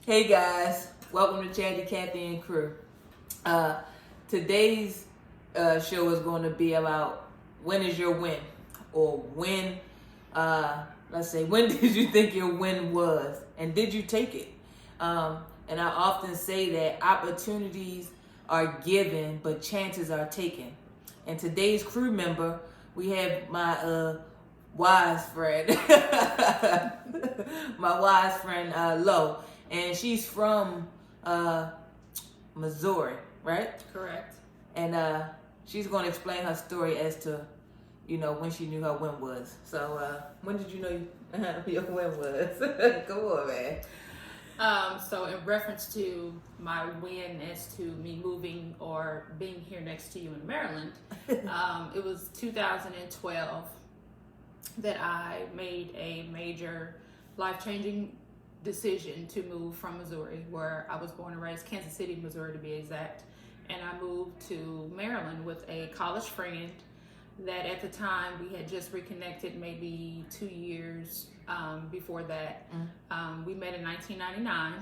Hey guys, welcome to Chandy, Kathy, and Crew. Today's show is going to be about when is your win, or when, let's say, when did you think your win was, and did you take it? And I often say that opportunities are given, but chances are taken. And today's crew member, we have my wise friend, Lo, and she's from Missouri, right? Correct. And she's going to explain her story as to, when she knew her win was. So when did you know your win was? Come on, man. So in reference to my win as to me moving or being here next to you in Maryland, it was 2012 that I made a major life-changing decision to move from Missouri, where I was born and raised, Kansas City, Missouri to be exact. And I moved to Maryland with a college friend that at the time we had just reconnected maybe 2 years before that. We met in 1999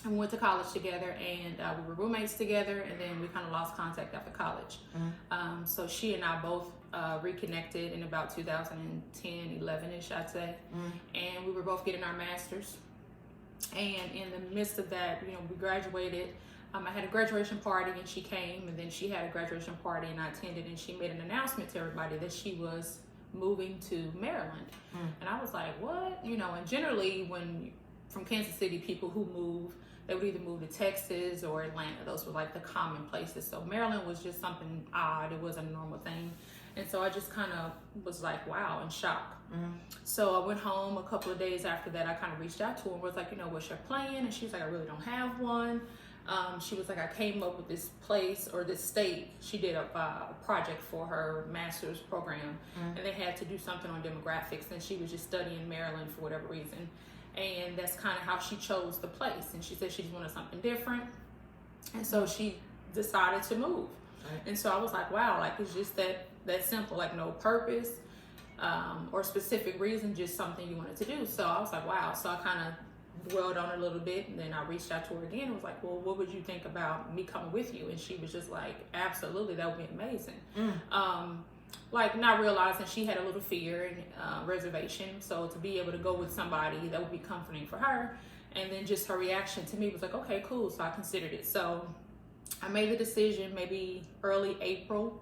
and we went to college together, and we were roommates together, and then we kind of lost contact after college. So she and I both reconnected in about 2010, 11-ish, I'd say. And we were both getting our masters. And in the midst of that, we graduated. I had a graduation party and she came, and then she had a graduation party and I attended, and she made an announcement to everybody that she was moving to Maryland. And I was like, what? And generally from Kansas City, people who move, they would either move to Texas or Atlanta. Those were like the common places. So Maryland was just something odd. It wasn't a normal thing. And so I just kind of was like, wow, in shock. So I went home a couple of days after that. I kind of reached out to her and was like, what's your plan? And she's like, I really don't have one. She was like, I came up with this place or this state. She did a project for her master's program, and they had to do something on demographics, and she was just studying Maryland for whatever reason. And that's kind of how she chose the place. And she said she just wanted something different. And so she decided to move. And so I was like, wow, like it's just that simple, like no purpose or specific reason, just something you wanted to do. So I was like, wow. So I kind of dwelled on it a little bit, and then I reached out to her again and was like, well, what would you think about me coming with you? And she was just like, absolutely, that would be amazing. Like not realizing she had a little fear and reservation. So to be able to go with somebody that would be comforting for her, and then just her reaction to me was like, okay, cool. So I considered it. So I made the decision maybe early April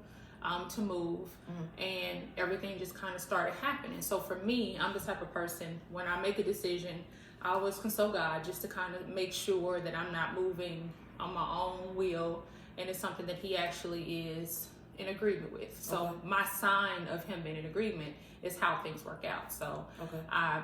to move, and everything just kind of started happening. So for me, I'm the type of person, when I make a decision, I always consult God just to kind of make sure that I'm not moving on my own will, and it's something that He actually is in agreement with. So my sign of Him being in agreement is how things work out. So I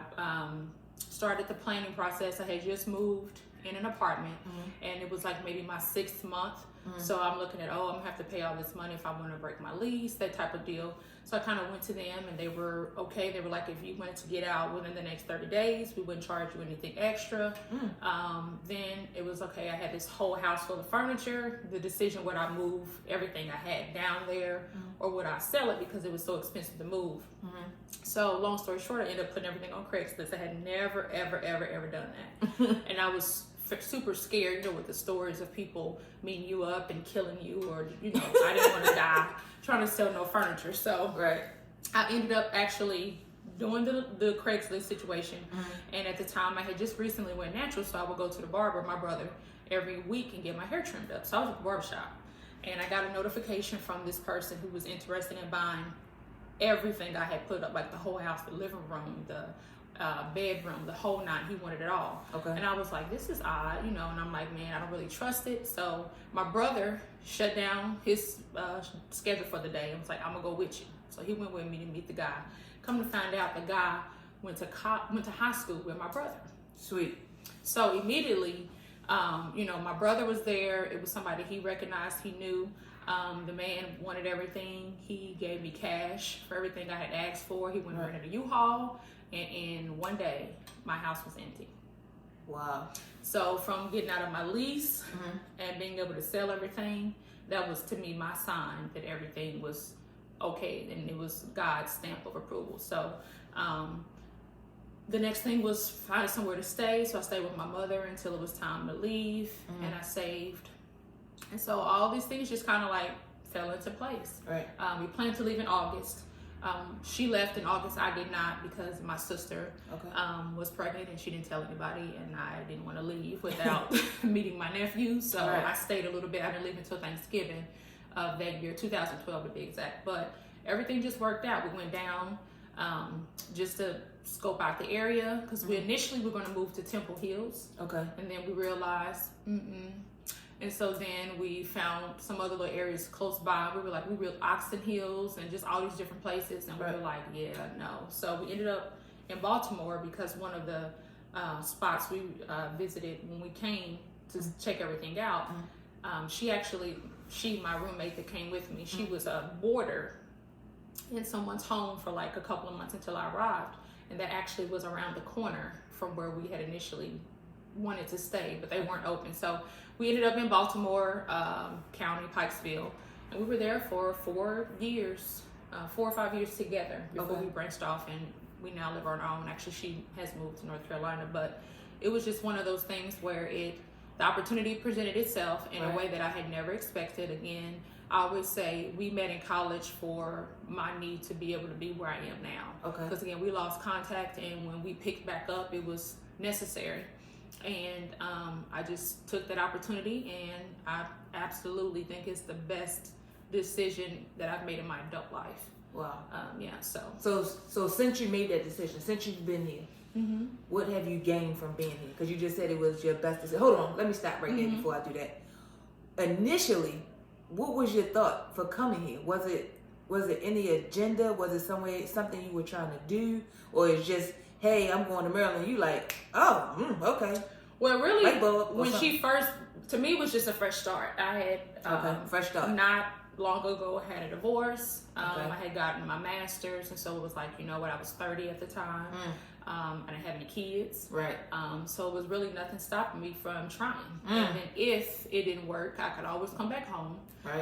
started the planning process. I had just moved in an apartment, and it was like maybe my 6th month. So I'm looking at, I'm gonna have to pay all this money if I want to break my lease, that type of deal. So I kind of went to them, and they were okay. They were like, if you wanted to get out within the next 30 days, we wouldn't charge you anything extra. Then it was okay. I had this whole house full of furniture. The decision, would I move everything I had down there, or would I sell it because it was so expensive to move? So long story short, I ended up putting everything on Craigslist. I had never, ever, ever, ever done that. And I was super scared, with the stories of people meeting you up and killing you, or I didn't want to die trying to sell no furniture. So I ended up actually doing the Craigslist situation. And at the time, I had just recently went natural, so I would go to the barber, my brother, every week and get my hair trimmed up. So I was at the barbershop, and I got a notification from this person who was interested in buying everything I had put up, like the whole house, the living room, the bedroom, the whole nine. He wanted it all. And I was like, this is odd, and I'm like, man, I don't really trust it. So my brother shut down his schedule for the day and was like, I'm gonna go with you. So he went with me to meet the guy. Come to find out, the guy went to high school with my brother. Sweet. So immediately, my brother was there. It was somebody he recognized, he knew. The man wanted everything. He gave me cash for everything I had asked for. He went and rented a U-Haul, and in one day, my house was empty. Wow. So from getting out of my lease and being able to sell everything, that was to me my sign that everything was okay, and it was God's stamp of approval. So the next thing was finding somewhere to stay. So I stayed with my mother until it was time to leave, and I saved. And so all these things just kind of like fell into place. Right. We planned to leave in August. She left in August. I did not, because my sister was pregnant and she didn't tell anybody, and I didn't want to leave without meeting my nephew. So I stayed a little bit. I didn't leave until Thanksgiving of that year, 2012 to be exact. But everything just worked out. We went down just to scope out the area, because we initially were going to move to Temple Hills. Okay. And then we realized, And so then we found some other little areas close by. We were Oxon Hills and just all these different places. And we were like, yeah, no. So we ended up in Baltimore, because one of the spots we visited when we came to check everything out, my roommate that came with me, she was a boarder in someone's home for like a couple of months until I arrived. And that actually was around the corner from where we had initially wanted to stay, but they weren't open. So we ended up in Baltimore County, Pikesville, and we were there for 4 years, 4 or 5 years together before we branched off, and we now live on our own. Actually, she has moved to North Carolina, but it was just one of those things where the opportunity presented itself in a way that I had never expected. Again, I always say we met in college for my need to be able to be where I am now. Okay. Because again, we lost contact, and when we picked back up, it was necessary. And I just took that opportunity, and I absolutely think it's the best decision that I've made in my adult life. Wow. So since you made that decision, since you've been here, what have you gained from being here? Because you just said it was your best decision. Hold on, let me stop right there before I do that. Initially, what was your thought for coming here? Was it any agenda? Was it something you were trying to do, or it's just, hey, I'm going to Maryland? You like, okay. Well, really, when she first, to me, it was just a fresh start. I had fresh start. Not long ago, I had a divorce. I had gotten my master's, and so it was like, you know what, I was 30 at the time. I didn't have any kids. Right. So it was really nothing stopping me from trying. And then if it didn't work, I could always come back home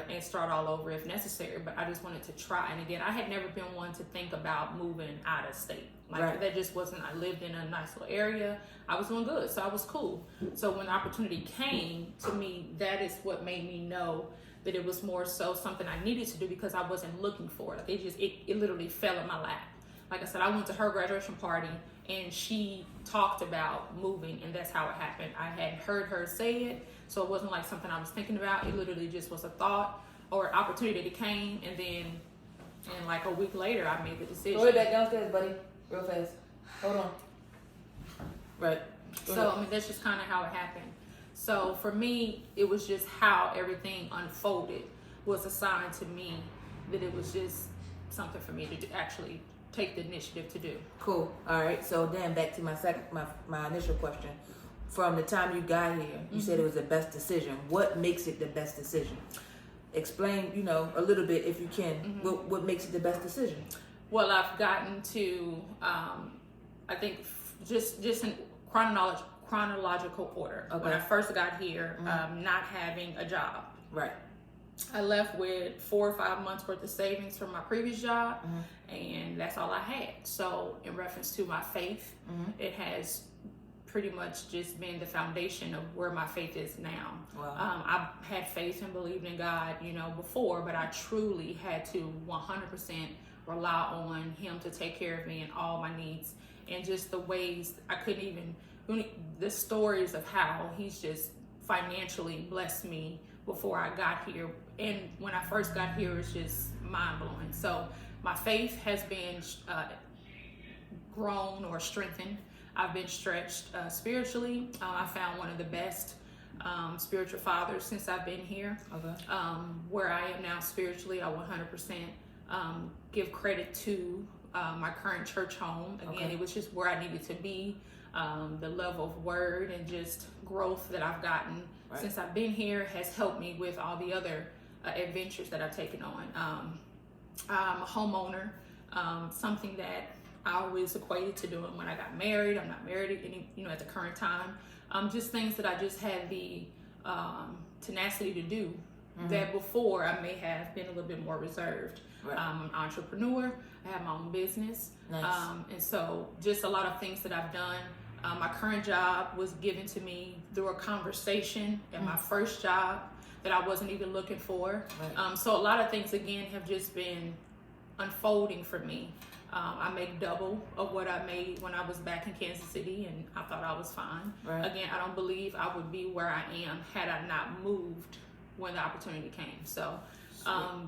and start all over if necessary. But I just wanted to try. And again, I had never been one to think about moving out of state. That just wasn't, I lived in a nice little area. I was doing good, so I was cool. So when the opportunity came to me, that is what made me know that it was more so something I needed to do, because I wasn't looking for it. It literally fell in my lap. Like I said, I went to her graduation party, and she talked about moving, and that's how it happened. I had heard her say it, so it wasn't like something I was thinking about. It literally just was a thought or an opportunity that came, and then like a week later, I made the decision. Go back downstairs, buddy, real fast. Hold on. Right. So, that's just kind of how it happened. So for me, it was just how everything unfolded was a sign to me that it was just something for me to actually take the initiative to do. Cool. All right. So then back to my initial question. From the time you got here, you said it was the best decision. What makes it the best decision? Explain, a little bit if you can. What makes it the best decision? Well, I've gotten to, I think, just in chronological order. Okay. When I first got here, not having a job. Right. I left with 4 or 5 months worth of savings from my previous job, and that's all I had. So in reference to my faith, it has pretty much just been the foundation of where my faith is now. Wow. I've had faith and believed in God, before, but I truly had to 100% rely on Him to take care of me and all my needs, and just the ways I couldn't even, the stories of how He's just financially blessed me before I got here. And when I first got here, it's just mind-blowing. So my faith has been grown or strengthened. I've been stretched spiritually. I found one of the best spiritual fathers since I've been here. Okay. Where I am now spiritually, I 100% give credit to my current church home. Again, it was just where I needed to be. The level of word and just growth that I've gotten since I've been here has helped me with all the other adventures that I've taken on. I'm a homeowner, something that I always equated to doing when I got married. I'm not married at the current time. Just things that I just had the tenacity to do that before I may have been a little bit more reserved. Right. I'm an entrepreneur. I have my own business. Nice. And so just a lot of things that I've done. My current job was given to me through a conversation at my first job that I wasn't even looking for. Right. So a lot of things, again, have just been unfolding for me. I make double of what I made when I was back in Kansas City, and I thought I was fine. Right. Again, I don't believe I would be where I am had I not moved when the opportunity came. So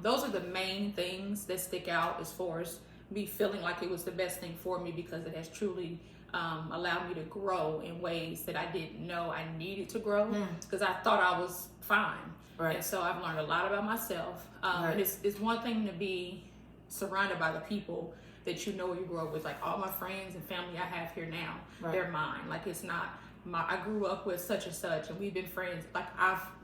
those are the main things that stick out as far as me feeling like it was the best thing for me, because it has truly allowed me to grow in ways that I didn't know I needed to grow, because I thought I was fine. Right. And so I've learned a lot about myself. And it's one thing to be surrounded by the people that you know you grew up with. Like all my friends and family I have here now, they're mine. Like it's not I grew up with such and such and we've been friends. Like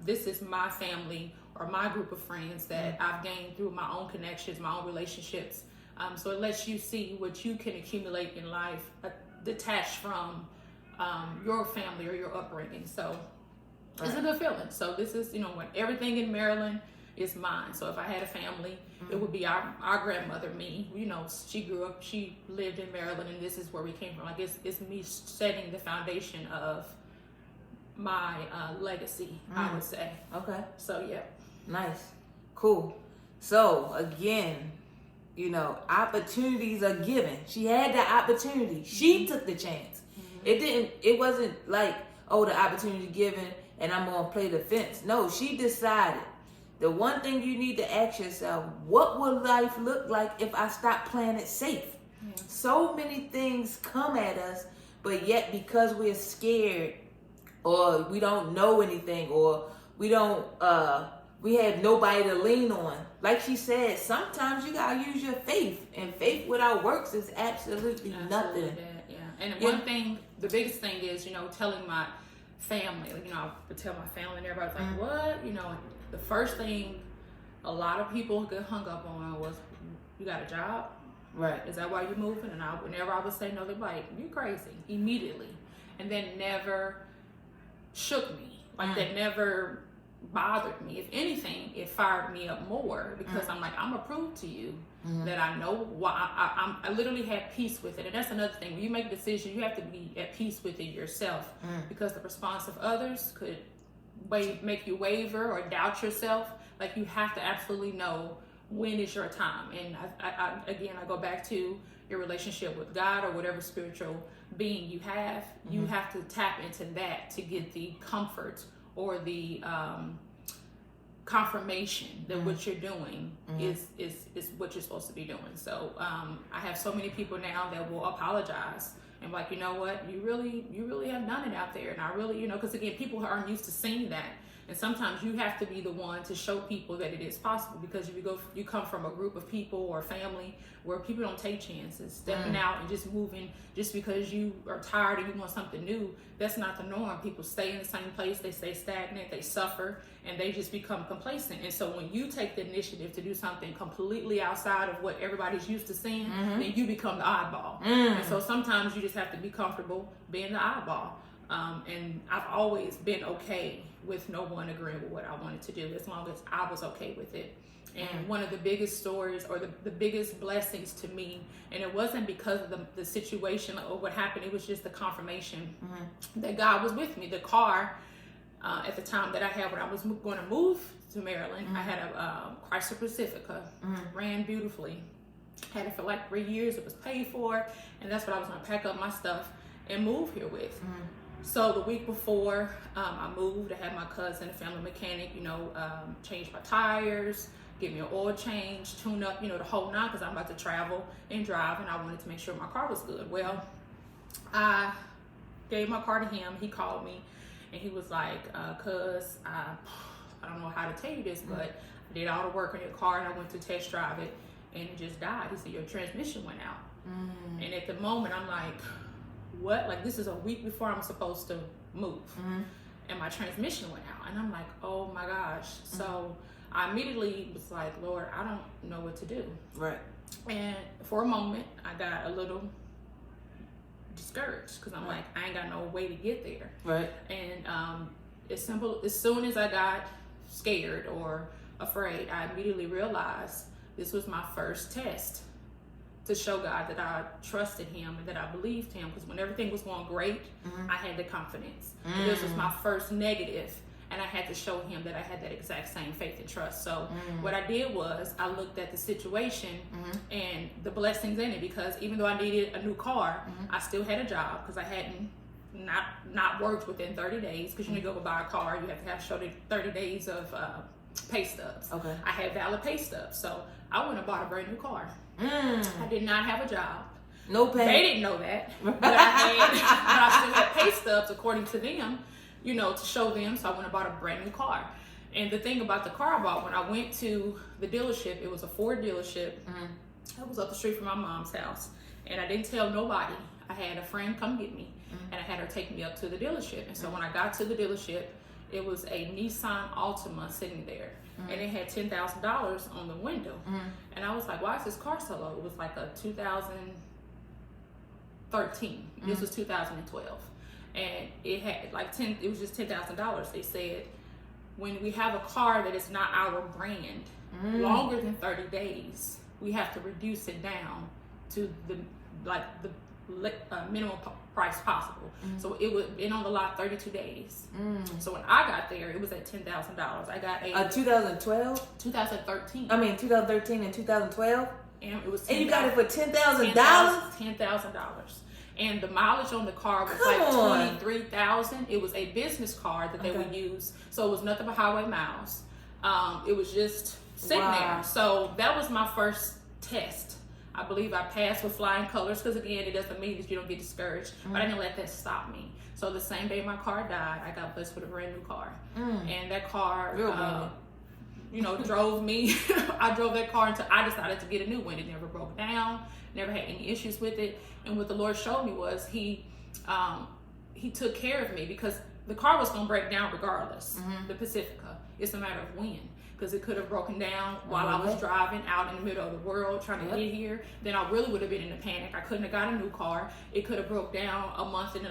this is my family or my group of friends that I've gained through my own connections, my own relationships. So it lets you see what you can accumulate in life detached from your family or your upbringing. So it's a good feeling. So this is, when everything in Maryland is mine. So if I had a family, it would be our grandmother, me. She lived in Maryland, and this is where we came from. Like it's me setting the foundation of my legacy, I would say. Okay. So yeah. Nice. Cool. So again, opportunities are given. She had the opportunity. She took the chance. It wasn't like, oh, the opportunity given and I'm gonna play the fence. No, she decided. The one thing you need to ask yourself, what will life look like if I stop playing it safe? So many things come at us, but yet because we're scared or we don't know anything or we have nobody to lean on. Like she said, sometimes you gotta use your faith, and faith without works is absolutely nothing. Yeah. And one thing, the biggest thing is, telling my family, I would tell my family and everybody's like, what? The first thing a lot of people get hung up on was, you got a job? Right. Is that why you're moving? And whenever I would say no, they'd be like, you crazy, immediately. And then never shook me. Like that never bothered me. If anything, it fired me up more, because I'm like, I'm gonna prove to you that I know why. I literally had peace with it. And that's another thing. When you make a decision, you have to be at peace with it yourself, because the response of others could make you waver or doubt yourself. Like you have to absolutely know when is your time. And I go back to your relationship with God or whatever spiritual being you have. You have to tap into that to get the comfort or the confirmation that what you're doing is what you're supposed to be doing. So I have so many people now that will apologize and like, you know what, you really have done it out there. And I really, because again, people aren't used to seeing that. And sometimes you have to be the one to show people that it is possible, because you come from a group of people or family where people don't take chances. Stepping out and just moving just because you are tired and you want something new, that's not the norm. People stay in the same place, they stay stagnant, they suffer, and they just become complacent. And so when you take the initiative to do something completely outside of what everybody's used to seeing, then you become the oddball. And so sometimes you just have to be comfortable being the oddball. And I've always been okay with no one agreeing with what I wanted to do, as long as I was okay with it. And one of the biggest stories or the biggest blessings to me, and it wasn't because of the situation or what happened, it was just the confirmation that God was with me. The car at the time that I had when I was going to move to Maryland, I had a Chrysler Pacifica, ran beautifully, had it for like 3 years, it was paid for, and that's what I was going to pack up my stuff and move here with. So the week before I moved, I had my cousin, a family mechanic, change my tires, give me an oil change, tune up, the whole nine, because I'm about to travel and drive, and I wanted to make sure my car was good. Well, I gave my car to him. He called me, and he was like, cuz I don't know how to tell you this, but I did all the work on your car, and I went to test drive it, and it just died. He said, your transmission went out. And at the moment, I'm like, what? Like, this is a week before I'm supposed to move, and my transmission went out, and I'm like, oh my gosh. So I immediately was like, Lord, I don't know what to do. Right. And for a moment, I got a little discouraged, because I'm like, I ain't got no way to get there. Right. And as soon as I got scared or afraid, I immediately realized this was my first test to show God that I trusted him and that I believed him. Because when everything was going great, I had the confidence. This was my first negative, and I had to show him that I had that exact same faith and trust. So what I did was I looked at the situation and the blessings in it, because even though I needed a new car, I still had a job, because I hadn't not worked within 30 days. Because you need to go buy a car, you have to have show 30 days of pay stubs. Okay. I had valid pay stubs, so I went and bought a brand new car. I did not have a job. No pay. They didn't know that, but I still had pay stubs according to them, you know, to show them. So I went and bought a brand new car. And the thing about the car I bought, when I went to the dealership, it was a Ford dealership. It was up the street from my mom's house, and I didn't tell nobody. I had a friend come get me, and I had her take me up to the dealership. And so when I got to the dealership, it was a Nissan Altima sitting there, and it had $10,000 on the window. And I was like, why is this car so low? It was like a 2013. This was 2012. And it had like it was just $10,000. They said, when we have a car that is not our brand, longer than 30 days, we have to reduce it down to the minimum price possible. So it would been on the lot 32 days. So when I got there, it was at $10,000. I got a 2012? 2013. I mean 2013 and 2012? And it was And you got it for $10,000? $10,000. And the mileage on the car was Come like 23,000. It was a business car that they would use, so it was nothing but highway miles. It was just sitting there. So that was my first test. I believe I passed with flying colors, because again, it doesn't mean that you don't get discouraged, but I didn't let that stop me. So the same day my car died, I got blessed with a brand new car. And that car, you know, drove me. I drove that car until I decided to get a new one. It never broke down, never had any issues with it. And what the Lord showed me was he took care of me, because the car was going to break down regardless. The Pacifica. It's a matter of when. Because it could have broken down while I was driving out in the middle of the world trying to get here. Then I really would have been in a panic. I couldn't have got a new car. It could have broke down a month and a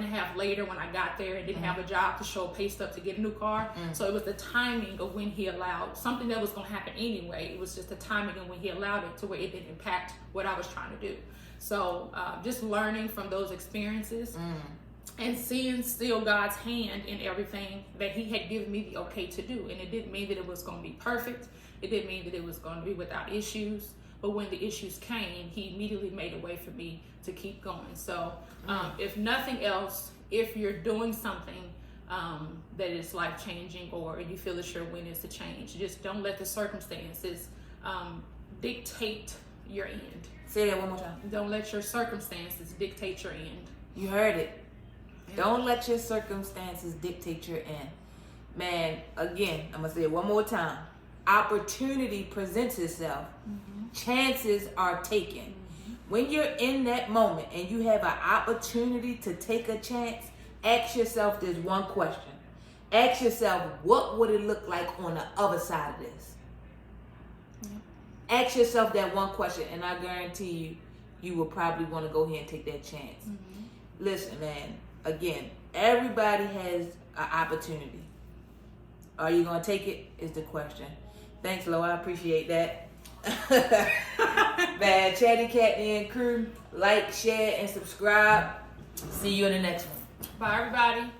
half later when I got there and didn't have a job to show a pay stub to get a new car. So it was the timing of when he allowed something that was going to happen anyway. It was just the timing of when he allowed it to where it didn't impact what I was trying to do. So just learning from those experiences. And seeing still God's hand in everything that he had given me the okay to do. And it didn't mean that it was going to be perfect. It didn't mean that it was going to be without issues. But when the issues came, he immediately made a way for me to keep going. So if nothing else, if you're doing something that is life-changing, or you feel it's your win is to change, just don't let the circumstances dictate your end. Say that one more time. Don't let your circumstances dictate your end. You heard it. Don't let your circumstances dictate your end. Man, again, I'm going to say it one more time. Opportunity presents itself. Chances are taken. When you're in that moment and you have an opportunity to take a chance, ask yourself this one question. Ask yourself, what would it look like on the other side of this? Ask yourself that one question, and I guarantee you, you will probably want to go ahead and take that chance. Listen, man. Again, everybody has an opportunity. Are you going to take it is the question. Thanks, Lo. I appreciate that. Man, Chatty Cat and crew, like, share, and subscribe. See you in the next one. Bye, everybody.